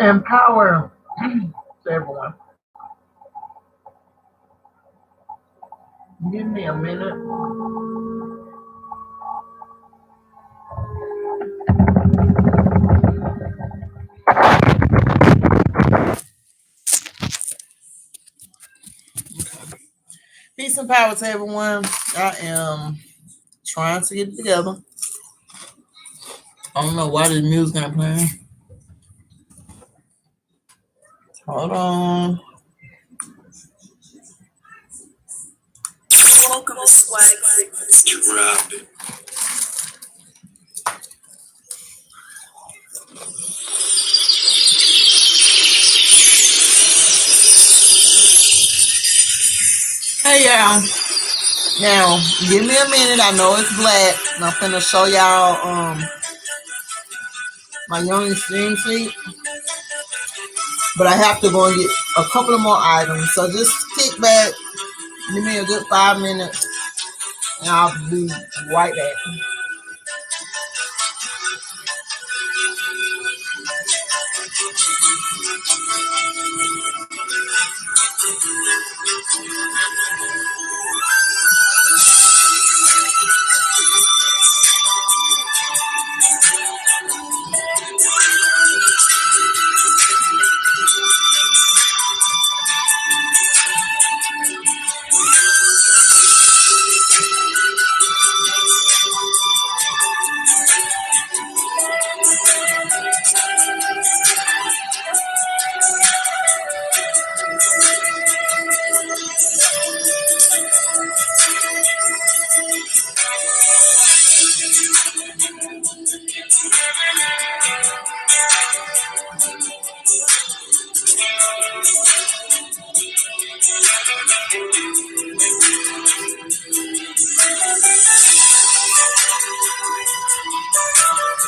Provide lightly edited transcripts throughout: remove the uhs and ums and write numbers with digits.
and power to everyone. Give me a minute. Peace and power to everyone. I am trying to get it together. I don't know why this music not playing. Hold on. Welcome to Swag Sickness. Drop it. Hey y'all. Now, give me a minute. I know it's black. And I'm finna show y'all my Yoni stream sheet. But I have to go and get a couple of more items. So just kick back. Give me a good 5 minutes. And I'll be right back.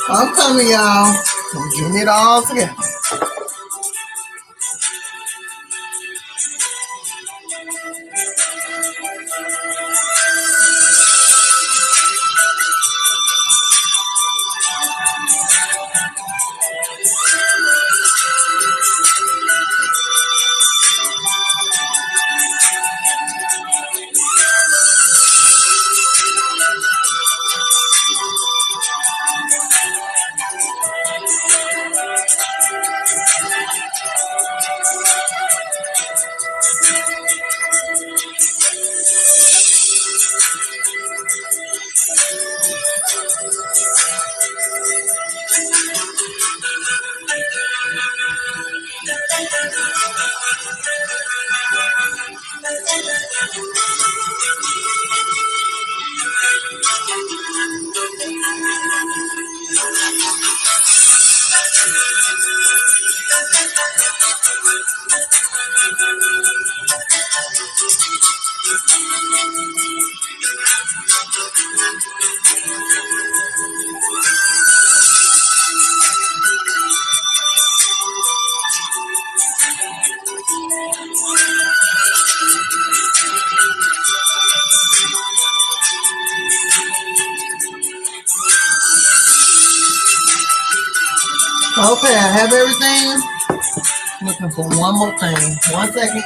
I'm coming, y'all. I'm getting it all together. Okay, I have everything. Looking for one more thing. 1 second.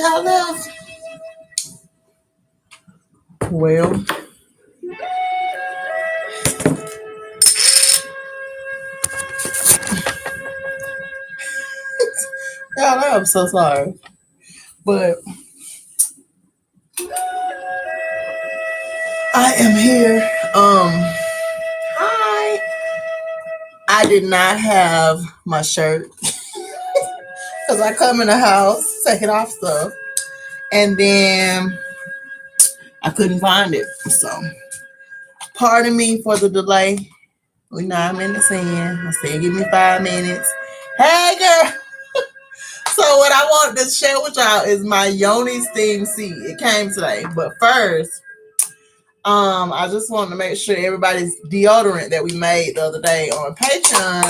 y'all left. Well, y'all, I'm so sorry. But I am here. Hi. I did not have my shirt because I come in the house taking off stuff, and then I couldn't find it. So, pardon me for the delay. We 9 minutes in. I said, give me 5 minutes. Hey, girl. So, what I wanted to share with y'all is my Yoni steam seat. It came today, but first, I just wanted to make sure everybody's deodorant that we made the other day on Patreon.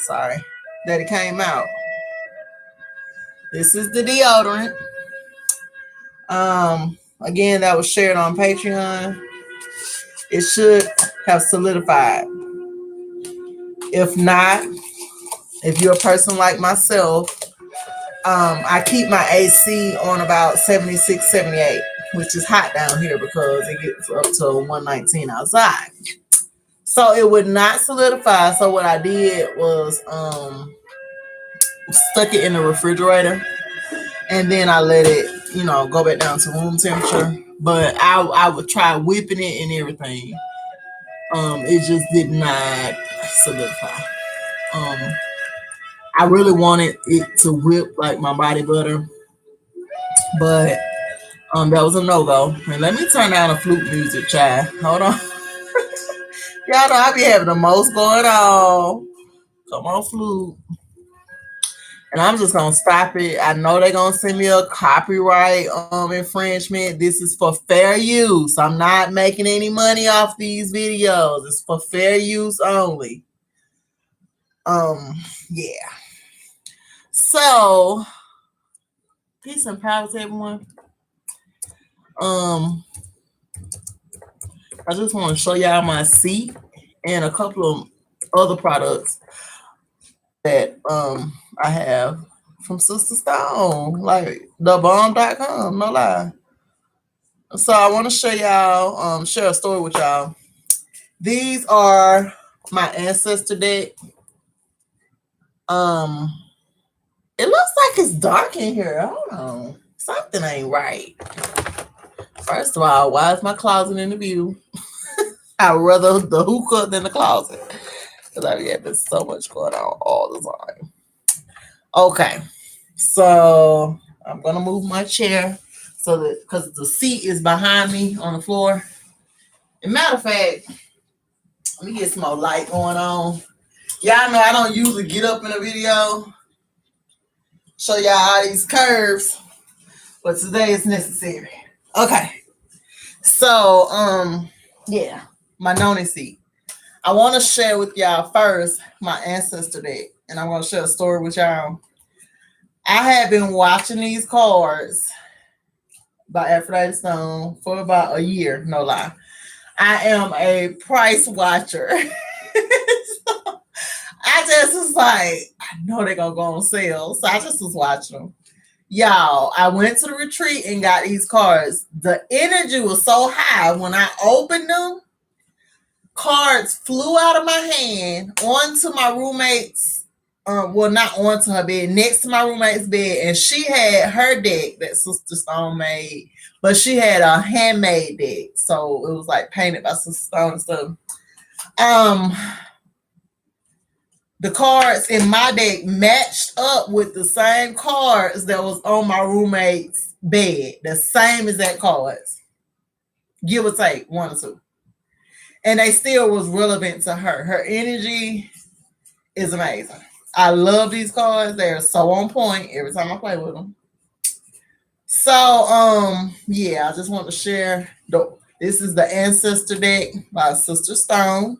Sorry, that it came out. This is the deodorant. Again, that was shared on Patreon. It should have solidified. If not, if you're a person like myself, I keep my AC on about 76, 78, which is hot down here because it gets up to 119 outside. So it would not solidify. So what I did was stuck it in the refrigerator, and then I let it, go back down to room temperature. But I would try whipping it and everything. It just did not solidify. I really wanted it to whip like my body butter, but that was a no-go. And let me turn down the flute music, child. Hold on. Y'all know I be having the most going on. Come on, flute. And I'm just gonna stop it. I know they're gonna send me a copyright infringement. This is for fair use. I'm not making any money off these videos. It's for fair use only. Yeah. So, peace and power to everyone. I just want to show y'all my seat and a couple of other products that I have from Sister Stone, like thebomb.com, no lie. So I want to show y'all, share a story with y'all. These are my ancestor deck. It looks like it's dark in here. Hold on. Something ain't right. First of all, why is my closet in the view? I'd rather the hookah than the closet. Because I be having so much going on all the time. Okay. So I'm going to move my chair so that, because the seat is behind me on the floor. As a matter of fact, let me get some more light going on. Y'all know I don't usually get up in a video, show y'all all these curves, but today is necessary. Okay. So, yeah, my Noni seat. I want to share with y'all first my ancestor deck, and I'm going to share a story with y'all. I had been watching these cards by Afroodeity Stone for about a year, no lie. I am a price watcher. So I just was like, I know they're going to go on sale. So I just was watching them. Y'all, I went to the retreat and got these cards. The energy was so high when I opened them. Cards flew out of my hand onto my roommate's, not onto her bed, next to my roommate's bed. And she had her deck that Sister Stone made, but she had a handmade deck. So it was like painted by Sister Stone and stuff. The cards in my deck matched up with the same cards that was on my roommate's bed. The same exact cards. Give or take, one or two. And they still was relevant to her. Her energy is amazing. I love these cards. They're so on point every time I play with them. So, yeah, I just want to share. This is the Ancestor deck by Sister Stone.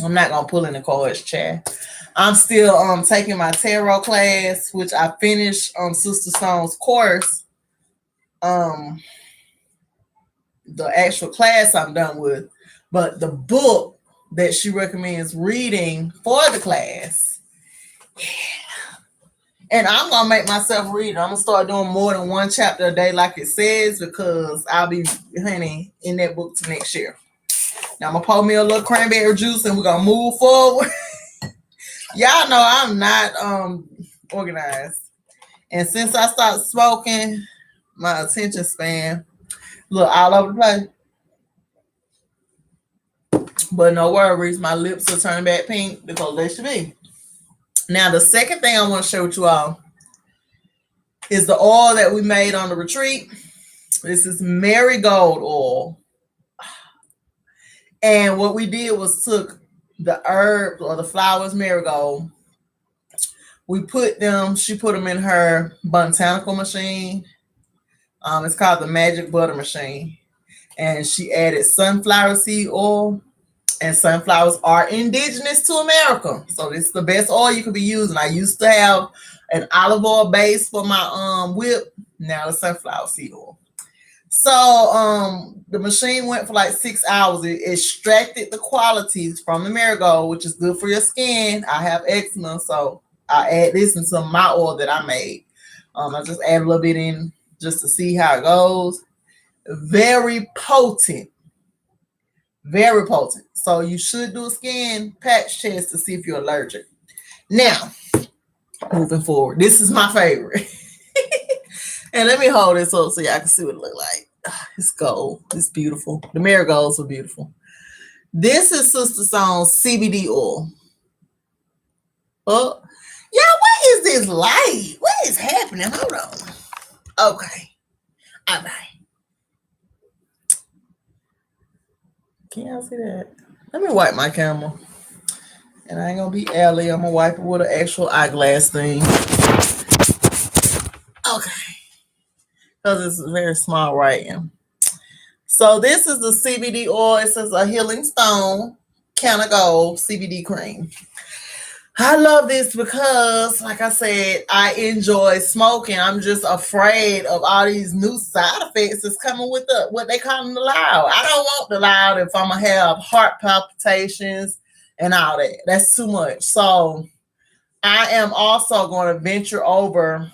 I'm not going to pull in the cards, chat. I'm still taking my tarot class, which I finished on Sister Stone's course. The actual class I'm done with. But the book that she recommends reading for the class, yeah. And I'm gonna make myself read it. I'm gonna start doing more than one chapter a day, like it says, because I'll be, honey, in that book to next year. Now I'm gonna pour me a little cranberry juice, and we're gonna move forward. Y'all know I'm not organized, and since I started smoking, my attention span look all over the place. But no worries, my lips are turning back pink because they should be. Now the second thing I want to share with you all is the oil that we made on the retreat. This is marigold oil. And what we did was took the herbs or the flowers marigold. We put them, she put them in her botanical machine. It's called the magic butter machine. And she added sunflower seed oil. And sunflowers are indigenous to America. So this is the best oil you could be using. I used to have an olive oil base for my whip. Now the sunflower seed oil. So the machine went for like 6 hours. It extracted the qualities from the marigold, which is good for your skin. I have eczema, so I add this into my oil that I made. I just add a little bit in just to see how it goes. Very potent. Very potent. So you should do a skin patch test to see if you're allergic. Now, moving forward, this is my favorite. And let me hold this up so y'all can see what it look like. It's gold. It's beautiful. The marigolds are beautiful. This is Sister Song's CBD oil. Oh, yeah, what is this light? What is happening? Hold on. Okay. All right. Can y'all see that? Let me wipe my camera. And I ain't gonna be alley. I'm gonna wipe it with an actual eyeglass thing. Okay. Because it's very small writing. So this is the CBD oil. It says a healing stone, Canna Gold CBD cream. I love this because, like I said, I enjoy smoking. I'm just afraid of all these new side effects that's coming with what they call them the loud. I don't want the loud if I'm going to have heart palpitations and all that. That's too much. So I am also going to venture over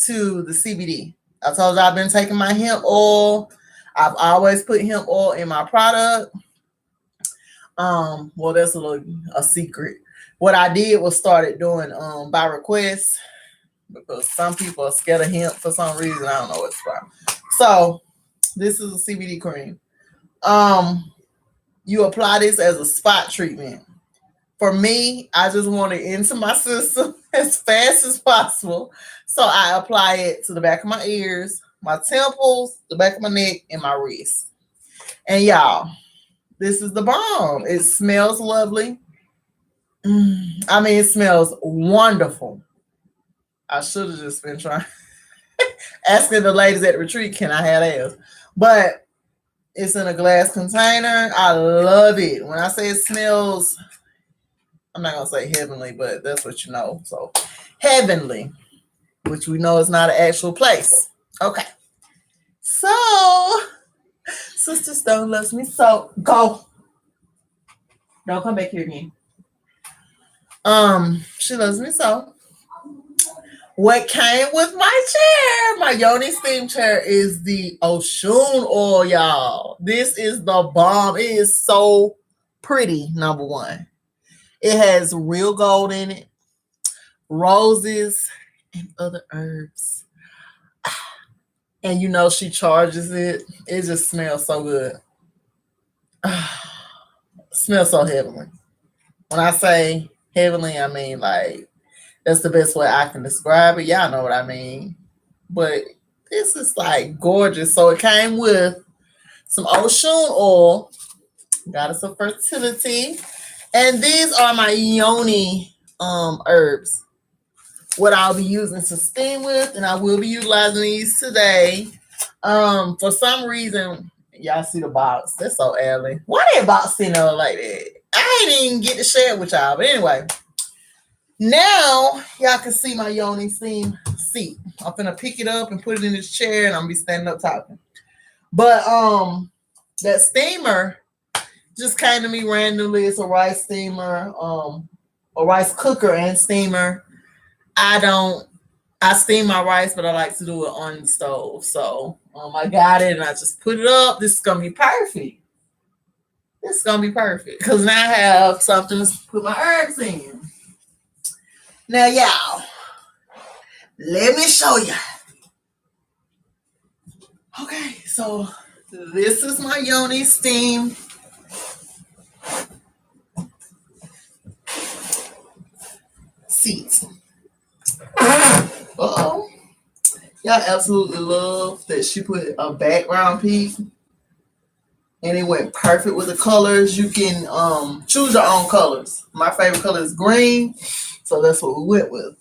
to the CBD. I told you I've been taking my hemp oil. I've always put hemp oil in my product. Well, that's a secret. What I did was started doing by request because some people are scared of hemp for some reason. I don't know what's wrong. So this is a CBD cream. You apply this as a spot treatment. For me, I just want it into my system as fast as possible. So I apply it to the back of my ears, my temples, the back of my neck, and my wrist. And y'all, this is the bomb. It smells lovely. I mean, it smells wonderful. I should have just been trying asking the ladies at the retreat, can I have theirs? But it's in a glass container. I love it. When I say it smells, I'm not gonna say heavenly, but that's what you know. So heavenly, which we know is not an actual place. Okay. So Sister Stone loves me so. Go. Don't come back here again. She loves me so. What came with my chair, my Yoni steam chair, is the Oshun oil, y'all. This is the bomb. It is so pretty, number one. It has real gold in it, roses, and other herbs. And you know she charges it. It just smells so good. Smells so heavenly. When I say heavenly, I mean like that's the best way I can describe it. Y'all know what I mean. But this is like gorgeous. So it came with some Oshun oil, goddess of fertility. And these are my Yoni herbs. What I'll be using to steam with, and I will be utilizing these today. For some reason, y'all see the box. That's so early. Why that box sitting there like that? I ain't even get to share it with y'all. But anyway, now y'all can see my Yoni steam seat. I'm gonna pick it up and put it in this chair, and I'm gonna be standing up talking. But that steamer just came to me randomly. It's a rice steamer, a rice cooker and steamer. I don't I steam my rice, but I like to do it on the stove. So I got it and I just put it up. This is gonna be perfect. This is gonna be perfect because now I have something to put my herbs in. Now, y'all, let me show you. Okay, so this is my Yoni steam seats. Uh-oh. Y'all absolutely love that she put a background piece and it went perfect with the colors. You can choose your own colors. My favorite color is green, so that's what we went with.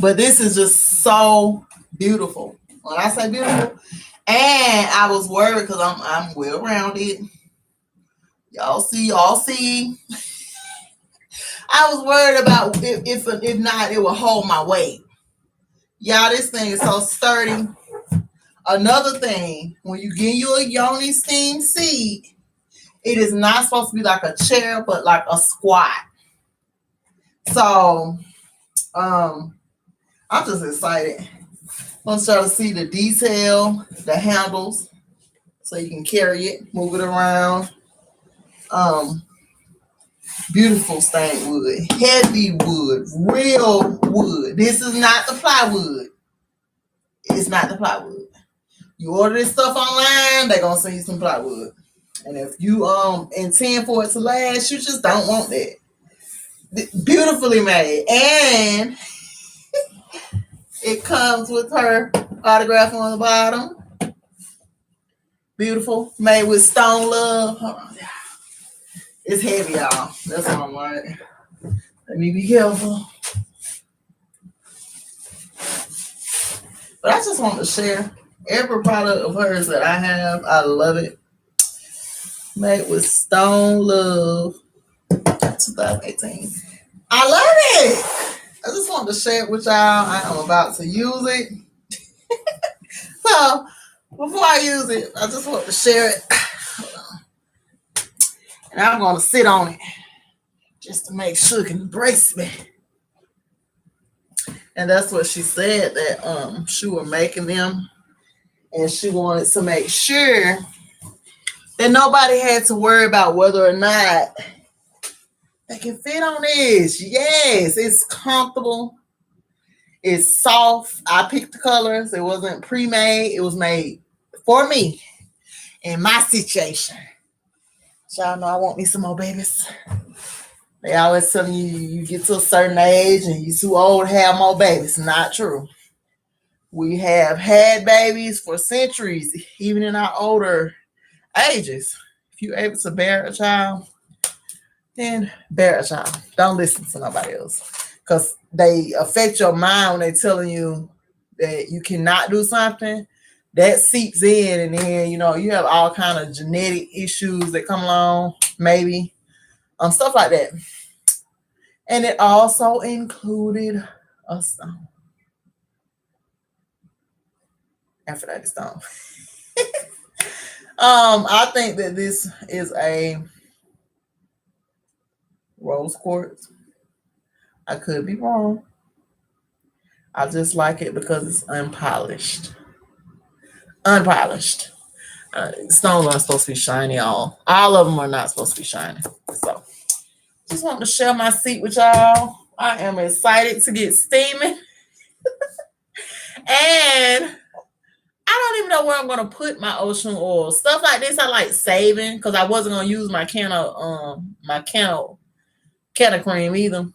But this is just so beautiful. When I say beautiful, and I was worried because I'm well rounded. Y'all see. I was worried about if not, it will hold my weight. Y'all, this thing is so sturdy. Another thing, when you get you a Yoni steam seat, it is not supposed to be like a chair, but like a squat. So, I'm just excited. Let's try to see the detail, the handles, so you can carry it, move it around. Beautiful stained wood, heavy wood, real wood. This is not the plywood. It's not the plywood. You order this stuff online, they're gonna send you some plywood. And if you intend for it to last, you just don't want that. Beautifully made. And it comes with her autograph on the bottom. Beautiful. Made with stone love. Hold on. It's heavy, y'all. That's what I'm like. Let me be careful. But I just want to share every product of hers that I have. I love it. Made with stone love. 2018. I love it. I just want to share it with y'all. I am about to use it. So before I use it, I just want to share it. And I'm going to sit on it just to make sure it can embrace me. And that's what she said, that she was making them. And she wanted to make sure that nobody had to worry about whether or not they can fit on this. Yes, it's comfortable. It's soft. I picked the colors. It wasn't pre-made. It was made for me in my situation. Y'all know I want me some more babies. They always tell you you get to a certain age and you're too old to have more babies. Not true. We have had babies for centuries, even in our older ages. If you're able to bear a child, then bear a child. Don't listen to nobody else. Because they affect your mind when they're telling you that you cannot do something. That seeps in, and then you have all kind of genetic issues that come along, maybe stuff like that. And it also included a stone, Aphrodite stone. I think that this is a rose quartz. I could be wrong. I just like it because it's unpolished. Unpolished. Stones aren't supposed to be shiny. All of them are not supposed to be shiny. So, just want to share my seat with y'all. I am excited to get steaming. And I don't even know where I'm gonna put my ocean oil. Stuff like this I like saving because I wasn't gonna use my can of cream either.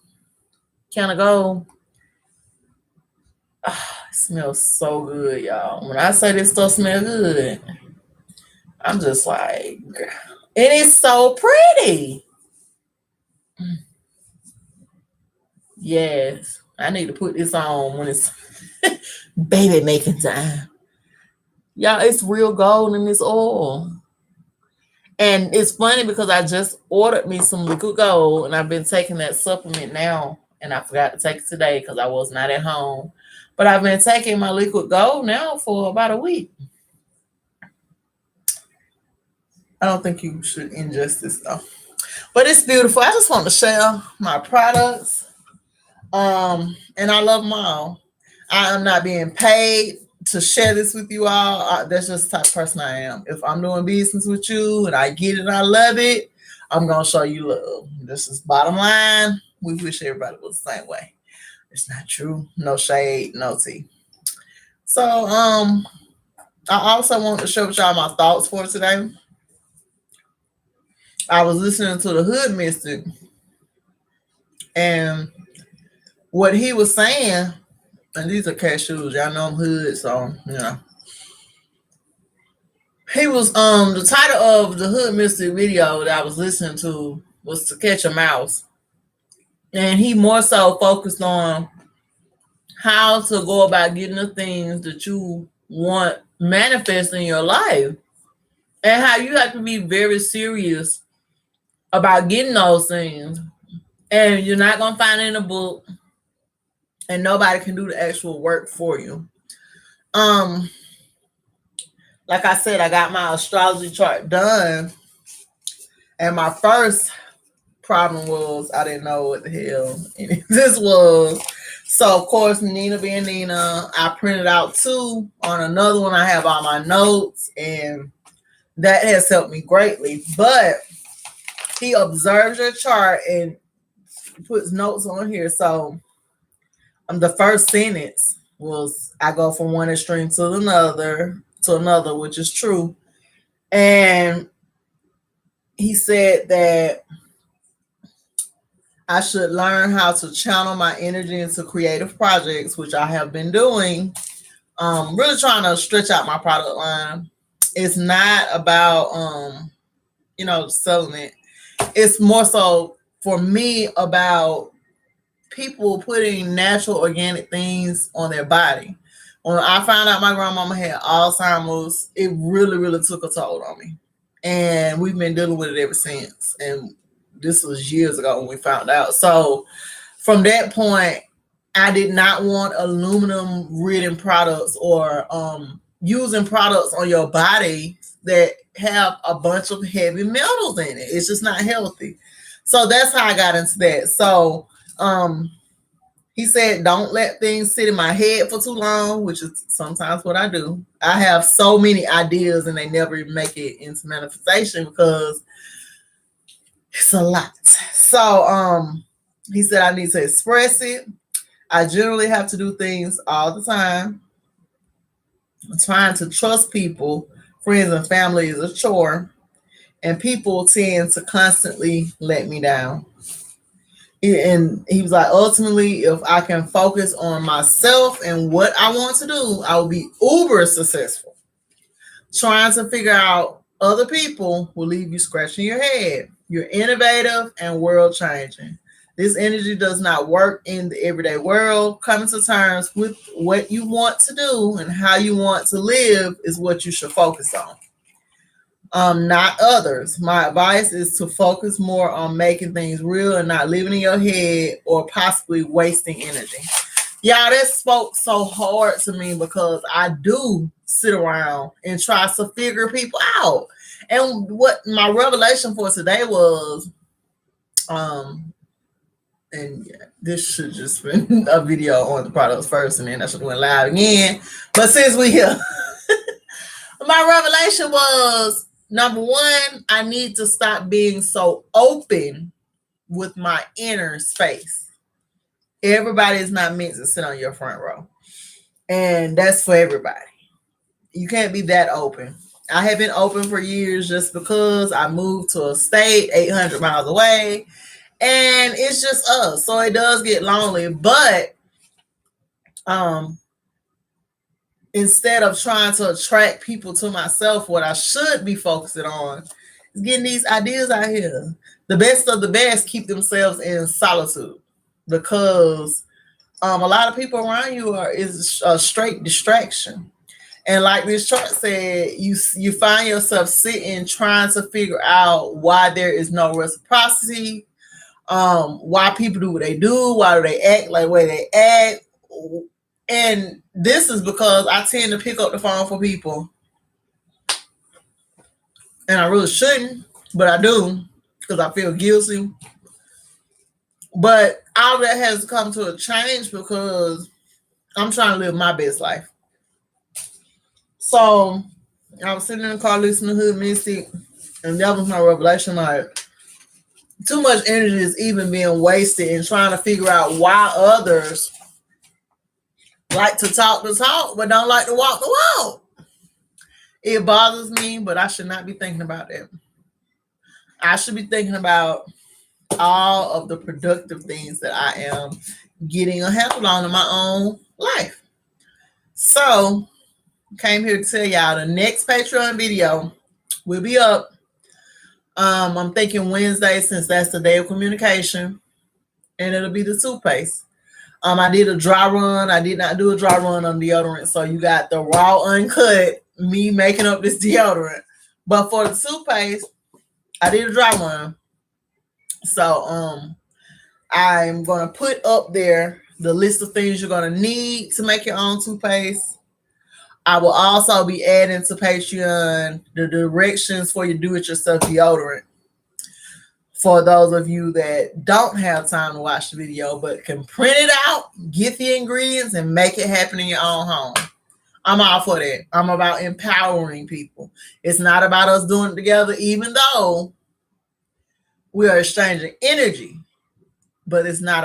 Can of gold. It smells so good, y'all. When I say this stuff smells good, I'm just like, it is so pretty. Yes, I need to put this on when it's baby making time. Y'all, it's real gold in this oil. And it's funny because I just ordered me some liquid gold and I've been taking that supplement now. And I forgot to take it today because I was not at home. But I've been taking my liquid gold now for about a week. I don't think you should ingest this though. But it's beautiful. I just want to share my products. And I love them all. I am not being paid to share this with you all. That's just the type of person I am. If I'm doing business with you and I get it and I love it, I'm gonna show you love. This is bottom line. We wish everybody was the same way. It's not true. No shade, no tea. So I also want to share with y'all my thoughts for today. I was listening to the Hood Mystic, and what he was saying, and these are cashews. Y'all know I'm hood, so you know. He was the title of the Hood Mystic video that I was listening to was To Catch a Mouse. And he more so focused on how to go about getting the things that you want manifest in your life. And how you have to be very serious about getting those things. And you're not gonna find it in a book, and nobody can do the actual work for you. Um, like I said, I got my astrology chart done, and my first problem was I didn't know what the hell this was. So of course, Nina being Nina, I printed out two. On another one, I have all my notes, and that has helped me greatly. But he observes your chart and puts notes on here. So the first sentence was I go from one extreme to another, which is true. And he said that I should learn how to channel my energy into creative projects, which I have been doing. Really trying to stretch out my product line. It's not about selling it. It's more so for me about people putting natural organic things on their body. When I found out my grandmama had Alzheimer's, it really, really took a toll on me. And we've been dealing with it ever since. And this was years ago when we found out. So from that point, I did not want aluminum ridden products or using products on your body that have a bunch of heavy metals in it. It's just not healthy. So that's how I got into that. So he said, don't let things sit in my head for too long, which is sometimes what I do. I have so many ideas and they never make it into manifestation because it's a lot. So he said I need to express it. I generally have to do things all the time. Trying to trust people, friends and family is a chore. And people tend to constantly let me down. And he was like, ultimately, if I can focus on myself and what I want to do, I will be uber successful. Trying to figure out other people will leave you scratching your head. You're innovative and world changing. This energy does not work in the everyday world. Coming to terms with what you want to do and how you want to live is what you should focus on. Not others. My advice is to focus more on making things real and not living in your head or possibly wasting energy. Y'all, that spoke so hard to me because I do sit around and try to figure people out. And what my revelation for today was, and yeah, this should just been a video on the products first, and then I should have went live again. But since we here, my revelation was number one, I need to stop being so open with my inner space. Everybody is not meant to sit on your front row. And that's for everybody. You can't be that open. I have been open for years just because I moved to a state 800 miles away. And it's just us. So it does get lonely. But instead of trying to attract people to myself, what I should be focusing on is getting these ideas out here. The best of the best keep themselves in solitude because a lot of people around you is a straight distraction. And like this chart said, you find yourself sitting trying to figure out why there is no reciprocity, why people do what they do, why do they act like the way they act. And this is because I tend to pick up the phone for people. And I really shouldn't, but I do because I feel guilty. But all that has come to a change because I'm trying to live my best life. So I was sitting in the car listening to hood music, and that was my revelation. Like, too much energy is even being wasted in trying to figure out why others like to talk the talk but don't like to walk the walk. It bothers me, but I should not be thinking about that. I should be thinking about all of the productive things that I am getting a handle on in my own life. So, came here to tell y'all the next Patreon video will be up. I'm thinking Wednesday since that's the day of communication, and it'll be the toothpaste. I did a dry run. I did not do a dry run on deodorant, so you got the raw, uncut me making up this deodorant. But for the toothpaste, I did a dry run. So I'm gonna put up there the list of things you're gonna need to make your own toothpaste. I will also be adding to Patreon the directions for your do-it-yourself deodorant. For those of you that don't have time to watch the video but can print it out, get the ingredients, and make it happen in your own home. I'm all for that. I'm about empowering people. It's not about us doing it together, even though we are exchanging energy. But it's not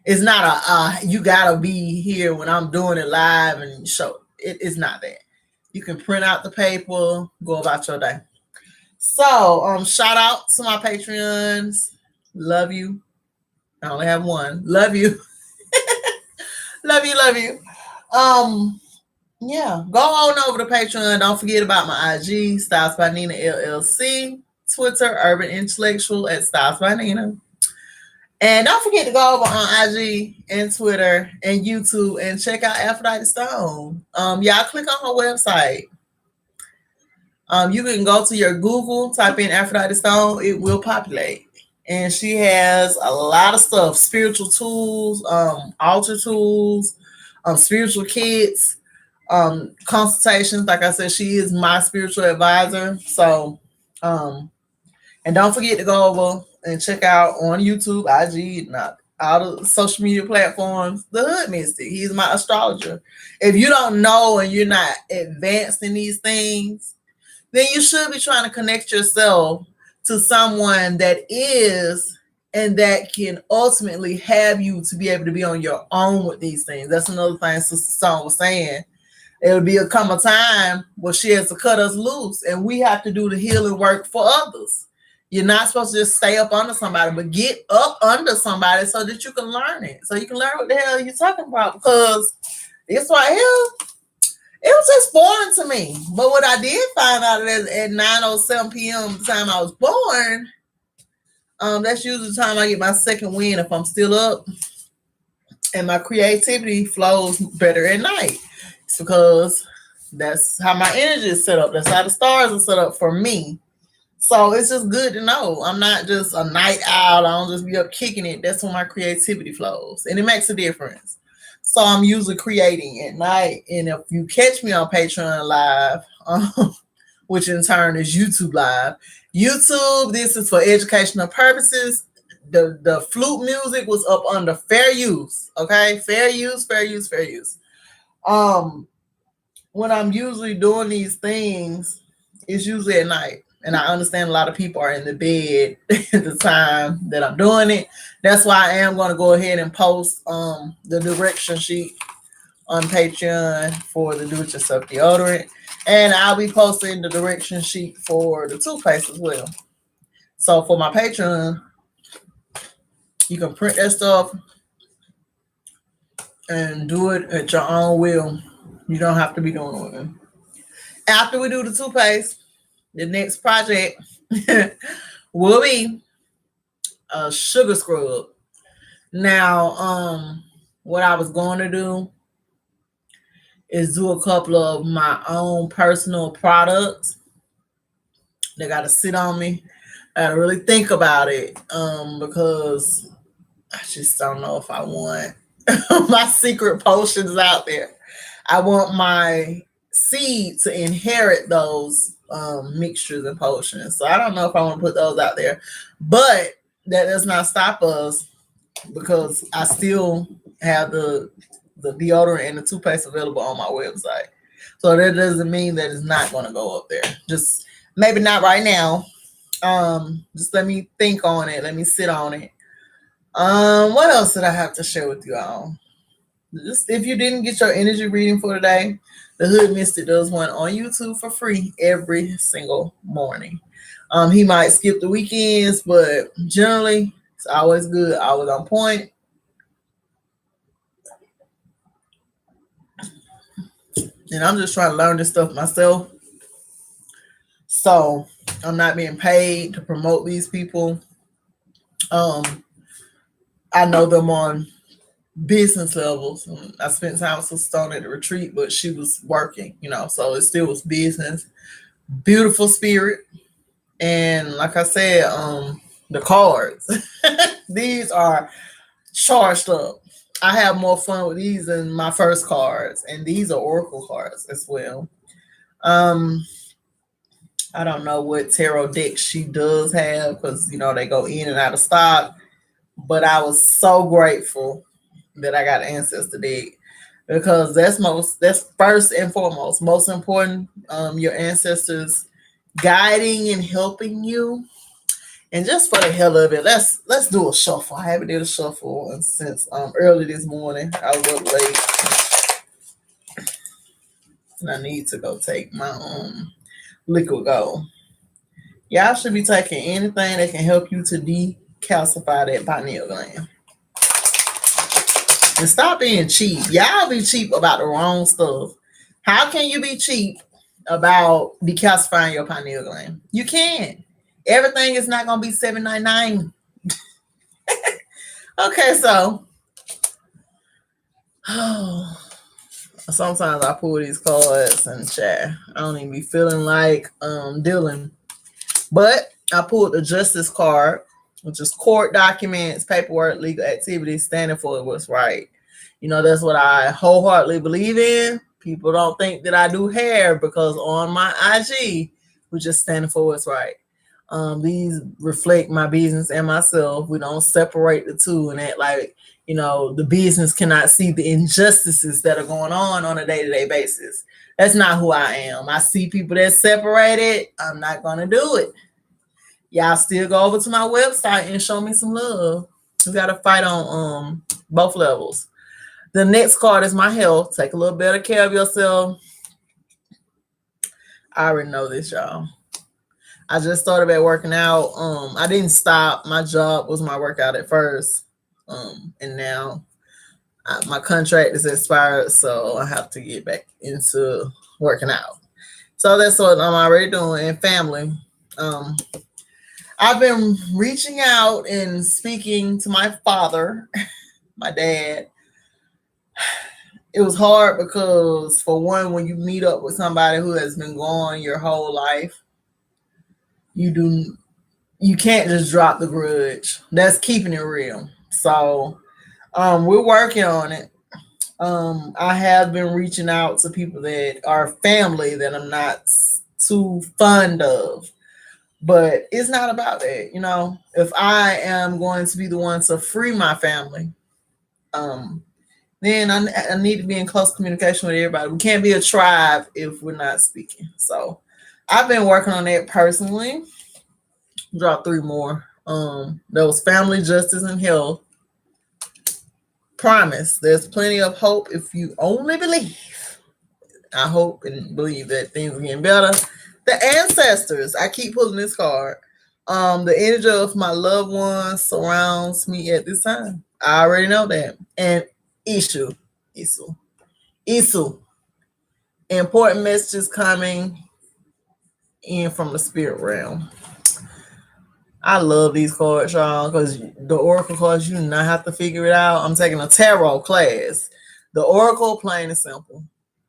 it's not a you gotta be here when I'm doing it live and show. It's not that. You can print out the paper, go about your day. So, shout out to my Patreons. Love you. I only have one. Love you. love you, love you. Yeah. Go on over to Patreon. Don't forget about my IG, Styles by Nina LLC. Twitter, Urban Intellectual at Styles by Nina. And don't forget to go over on IG and Twitter and YouTube and check out Aphrodite Stone. Y'all click on her website. You can go to your Google, type in Aphrodite Stone, it will populate. And she has a lot of stuff, spiritual tools, altar tools, spiritual kits, consultations. Like I said, she is my spiritual advisor. So, and don't forget to go over and check out on YouTube, IG, not all the social media platforms, the Hood Mystic. He's my astrologer. If you don't know and you're not advanced in these things, then you should be trying to connect yourself to someone that is and that can ultimately have you to be able to be on your own with these things. That's another thing Sister Song was saying. It'll be a come a time where she has to cut us loose and we have to do the healing work for others. You're not supposed to just stay up under somebody, but get up under somebody so that you can learn it. So you can learn what the hell you're talking about, because this right here, it was just foreign to me. But what I did find out is at 9:07 p.m. the time I was born, that's usually the time I get my second wind if I'm still up. And my creativity flows better at night. It's because that's how my energy is set up. That's how the stars are set up for me. So it's just good to know. I'm not just a night owl. I don't just be up kicking it. That's when my creativity flows. And it makes a difference. So I'm usually creating at night. And if you catch me on Patreon Live, which in turn is YouTube Live. YouTube, this is for educational purposes. The flute music was up under fair use. Okay? Fair use, fair use, fair use. When I'm usually doing these things, it's usually at night. And I understand a lot of people are in the bed at the time that I'm doing it. That's why I am going to go ahead and post the direction sheet on Patreon for the do-it-yourself deodorant. And I'll be posting the direction sheet for the toothpaste as well. So for my Patreon, you can print that stuff and do it at your own will. You don't have to be doing it. After we do the toothpaste, the next project will be a sugar scrub. Now, what I was going to do is do a couple of my own personal products. They got to sit on me. I got to really think about it because I just don't know if I want my secret potions out there. I want my seed to inherit those mixtures and potions. So I don't know if I want to put those out there, but that does not stop us because I still have the deodorant and the toothpaste available on my website. So that doesn't mean that it's not going to go up there. Just maybe not right now. Just let me think on it. Let me sit on it. What else did I have to share with you all? Just if you didn't get your energy reading for today, the Hood Mystic does one on YouTube for free every single morning. He might skip the weekends, but generally it's always good, always on point. And I'm just trying to learn this stuff myself. So I'm not being paid to promote these people. I know them on business levels. I spent time with Sister Stone at the retreat, but she was working, so it still was business. Beautiful spirit. And like I said, the cards, these are charged up. I have more fun with these than my first cards, and these are oracle cards as well. I don't know what tarot deck she does have because they go in and out of stock. But I was so grateful that I got an ancestor deck because that's first and foremost, most important. Your ancestors guiding and helping you. And just for the hell of it, let's do a shuffle. I haven't did a shuffle since early this morning. I was up late, and I need to go take my liquid gold. Y'all should be taking anything that can help you to decalcify that pineal gland. And stop being cheap. Y'all be cheap about the wrong stuff. How can you be cheap about decalcifying your pineal gland? You can't. Everything is not gonna be $7.99. Okay, so sometimes I pull these cards and chat. I don't even be feeling like dealing. But I pulled the justice card, which is court documents, paperwork, legal activities, standing for what's right. That's what I wholeheartedly believe in. People don't think that I do hair because on my IG, we're just standing for what's right. These reflect my business and myself. We don't separate the two and act like, the business cannot see the injustices that are going on a day-to-day basis. That's not who I am. I see people that separated. I'm not going to do it. Y'all still go over to my website and show me some love. We got to fight on both levels. The next card is my health. Take a little better care of yourself. I already know this, y'all. I just started back working out. I didn't stop. My job was my workout at first. And now my contract is expired, so I have to get back into working out. So that's what I'm already doing. And family. I've been reaching out and speaking to my father, my dad. It was hard because, for one, when you meet up with somebody who has been gone your whole life, you can't just drop the grudge. That's keeping it real. So we're working on it. I have been reaching out to people that are family that I'm not too fond of. But it's not about that. If I am going to be the one to free my family, then I need to be in close communication with everybody. We can't be a tribe if we're not speaking. So I've been working on that personally. Drop 3 more. There was family, justice, and health. Promise. There's plenty of hope if you only believe. I hope and believe that things are getting better. The ancestors. I keep pulling this card. The energy of my loved ones surrounds me at this time. I already know that. And Isu. Important messages coming in from the spirit realm. I love these cards, y'all, because the oracle cards, you do not have to figure it out. I'm taking a tarot class. The oracle, plain and simple.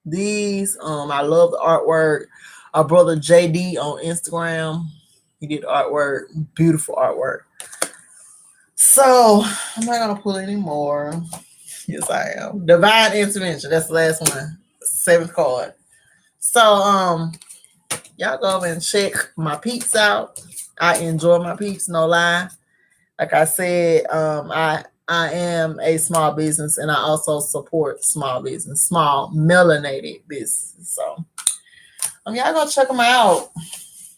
These, I love the artwork. Our brother JD on Instagram, he did artwork, beautiful artwork. So I'm not gonna pull any more. Yes, I am. Divine intervention. That's the last one. 7th card. So Y'all go over and check my peeps out. I enjoy my peeps, no lie. Like I said, I am a small business and I also support small business, small melanated business. So y'all go check them out.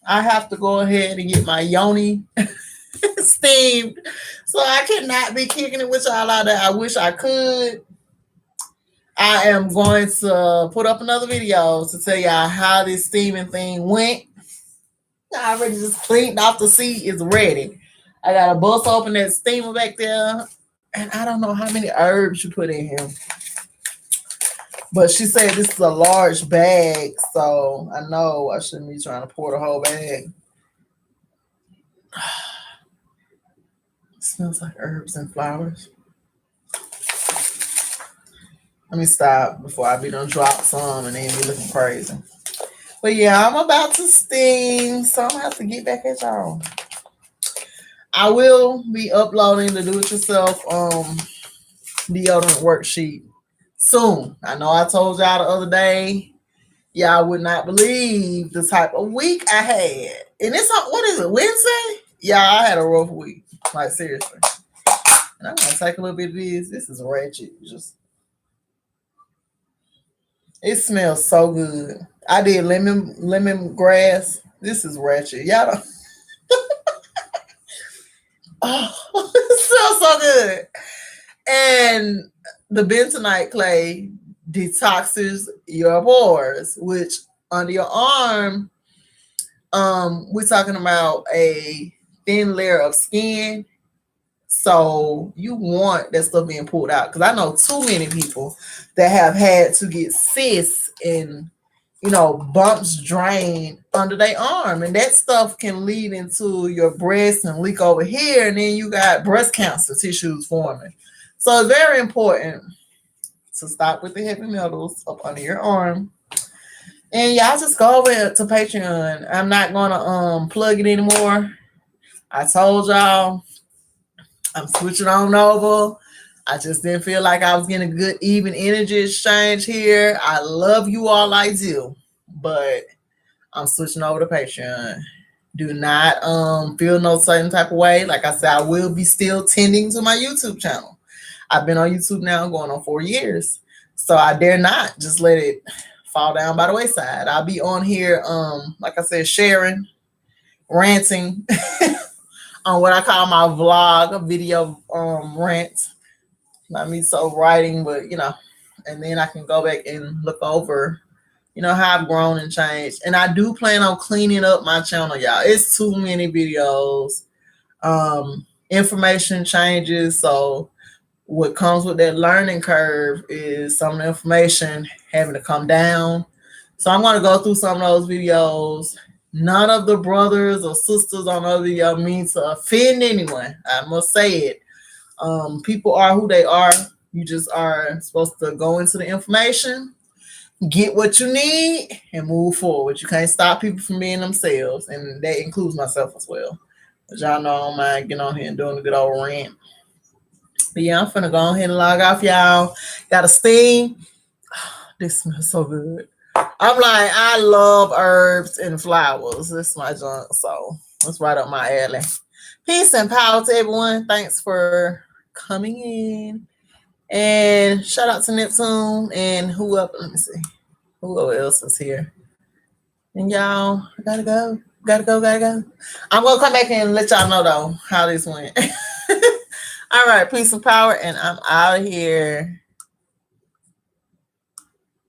I have to go ahead and get my Yoni steamed. So I cannot be kicking it with y'all out there. I wish I could. I am going to put up another video to tell y'all how this steaming thing went. I already just cleaned off the seat. It's ready. I got to bust open that steamer back there. And I don't know how many herbs you put in here. But she said this is a large bag. So I know I shouldn't be trying to pour the whole bag. It smells like herbs and flowers. Let me stop before I be done drop some and then be looking crazy. But yeah, I'm about to steam, so I'm gonna have to get back at y'all. I will be uploading the do-it-yourself deodorant worksheet soon. I know I told y'all the other day, y'all would not believe the type of week I had. And it's on, what is it, Wednesday? Yeah, I had a rough week. Like seriously. And I'm gonna take a little bit of this. This is ratchet. It smells so good. I did lemon grass. This is ratchet. Y'all don't. Oh, it smells so good. And the bentonite clay detoxes your pores, which under your arm, we're talking about a thin layer of skin. So you want that stuff being pulled out. Because I know too many people that have had to get cysts and bumps drained under their arm. And that stuff can lead into your breast and leak over here. And then you got breast cancer tissues forming. So it's very important to stop with the heavy metals up under your arm. And y'all just go over to Patreon. I'm not gonna plug it anymore. I told y'all I'm switching on over. I just didn't feel like I was getting a good even energy exchange here. I love you all, I do, but I'm switching over to Patreon. Do not feel no certain type of way. Like I said, I will be still tending to my YouTube channel. I've been on YouTube now going on 4 years. So I dare not just let it fall down by the wayside. I'll be on here, like I said, sharing, ranting on what I call my vlog, video rant. Not me so writing, but and then I can go back and look over, how I've grown and changed. And I do plan on cleaning up my channel, y'all. It's too many videos. Information changes. So what comes with that learning curve is some of the information having to come down. So I'm going to go through some of those videos. None of the brothers or sisters on other video mean to offend anyone. I must say it. People are who they are. You just are supposed to go into the information, get what you need, and move forward. You can't stop people from being themselves, and that includes myself as well. But y'all know I don't mind getting on here and doing a good old rant. But yeah, I'm finna go ahead and log off, y'all. Got a steam. This smells so good. I'm like, I love herbs and flowers. This is my junk, so it's right up my alley. Peace and power to everyone. Thanks for coming in. And shout out to Neptune and who up? Let me see. Who else is here? And y'all, I gotta go. Gotta go. I'm gonna come back and let y'all know though how this went. All right, peace and power, and I'm out of here.